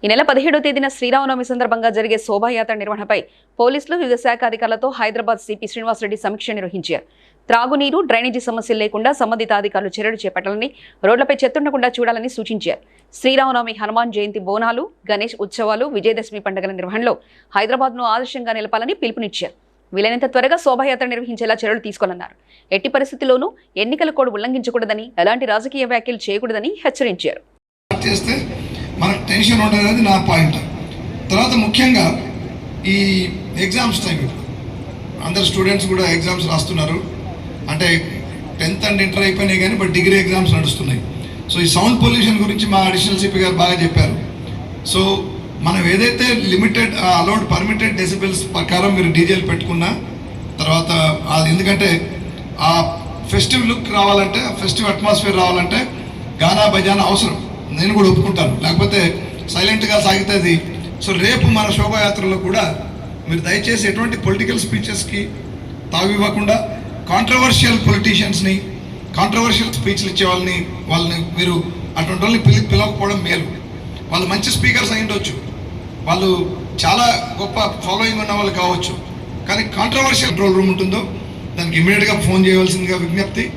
ఈ నెల 17వ తేదీన శ్రీరామనవమి సందర్భంగా జరిగే శోభాయాత్ర నిర్వహణపై పోలీసులు వివిధ శాఖ అధికారులతో హైదరాబాద్ సిపి శ్రీనివాసరెడ్డి సమీక్ష నిర్వహించారు. త్రాగునీరు, డ్రైనేజీ సమస్యలు లేకుండా సంబంధిత అధికారులు చర్యలు చేపట్టాలని, రోడ్లపై చెత్తుండకుండా చూడాలని సూచించారు. శ్రీరామనవమి, హనుమాన్ జయంతి బోనాలు, గణేష్ ఉత్సవాలు, విజయదశమి పండుగల నిర్వహణలో హైదరాబాద్ను ఆదర్శంగా నిలపాలని పిలుపునిచ్చారు. వీలైనంత త్వరగా శోభాయాత్ర నిర్వహించేలా చర్యలు తీసుకోవాలన్నారు. ఎట్టి పరిస్థితుల్లోనూ ఎన్నికల కోడ్ ఉల్లంఘించకూడదని, ఎలాంటి రాజకీయ వ్యాఖ్యలు చేయకూడదని హెచ్చరించారు. మనకు టెన్షన్ ఉండదు నా పాయింట్. తర్వాత ముఖ్యంగా ఈ ఎగ్జామ్స్ టైం, అందరు స్టూడెంట్స్ కూడా ఎగ్జామ్స్ రాస్తున్నారు. అంటే 10th అండ్ ఇంటర్ అయిపోయినాయి కానీ బట్ డిగ్రీ ఎగ్జామ్స్ నడుస్తున్నాయి. సో ఈ సౌండ్ పొల్యూషన్ గురించి మా అడిషనల్ సిపి గారు బాగా చెప్పారు. సో మనం ఏదైతే లిమిటెడ్ అలౌడ్ పర్మిటెడ్ డెసిబెల్స్ ప్రకారం మీరు డీజేలు పెట్టుకున్నా తర్వాత అది, ఎందుకంటే ఆ ఫెస్టివ్ లుక్ రావాలంటే, ఫెస్టివ్ అట్మాస్ఫియర్ రావాలంటే గానా బజానా అవసరం, నేను కూడా ఒప్పుకుంటాను. లేకపోతే సైలెంట్గా సాగుతుంది. సో రేపు మన శోభాయాత్రలో కూడా మీరు దయచేసి ఎటువంటి పొలిటికల్ స్పీచెస్కి తావివ్వకుండా, కాంట్రవర్షియల్ పొలిటీషియన్స్ని, కాంట్రవర్షియల్ స్పీచ్లు ఇచ్చే వాళ్ళని మీరు అటువంటి వాళ్ళని పిలవకపోవడం మేలు. వాళ్ళు మంచి స్పీకర్స్ అయి ఉండొచ్చు, వాళ్ళు చాలా గొప్ప ఫాలోయింగ్ ఉన్న వాళ్ళు కావచ్చు, కానీ కాంట్రవర్షియల్ కంట్రోల్ రూమ్ ఉంటుందో దానికి ఇమీడియట్గా ఫోన్ చేయవలసిందిగా విజ్ఞప్తి.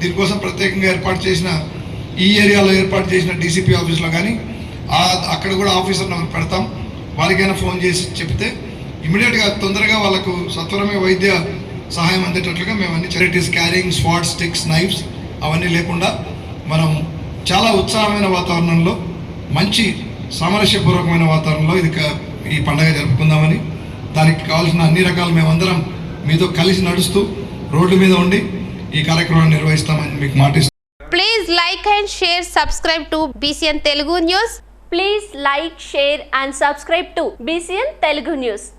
దీనికోసం ప్రత్యేకంగా ఏర్పాటు చేసిన, ఈ ఏరియాలో ఏర్పాటు చేసిన డీసీపీ ఆఫీస్లో కానీ అక్కడ కూడా ఆఫీసర్ నెంబర్ పెడతాం. వారికైనా ఫోన్ చేసి చెప్తే ఇమీడియట్గా తొందరగా వాళ్ళకు సత్వరమే వైద్య సహాయం అందేటట్లుగా మేము అన్ని charities, carrying swat sticks, knifes అవన్నీ లేకుండా మనం చాలా ఉత్సాహమైన వాతావరణంలో, మంచి సామరస్యపూర్వకమైన వాతావరణంలో ఈ పండుగ జరుపుకుందామని, దానికి కావాల్సిన అన్ని రకాలు మేమందరం మీతో కలిసి నడుస్తూ రోడ్డు మీద ఉండి ఈ కార్యక్రమాన్ని నిర్వహిస్తామని మీకు మాటిస్తాం. Please like and share, subscribe to BCN Telugu News. Please like, share and subscribe to BCN Telugu News.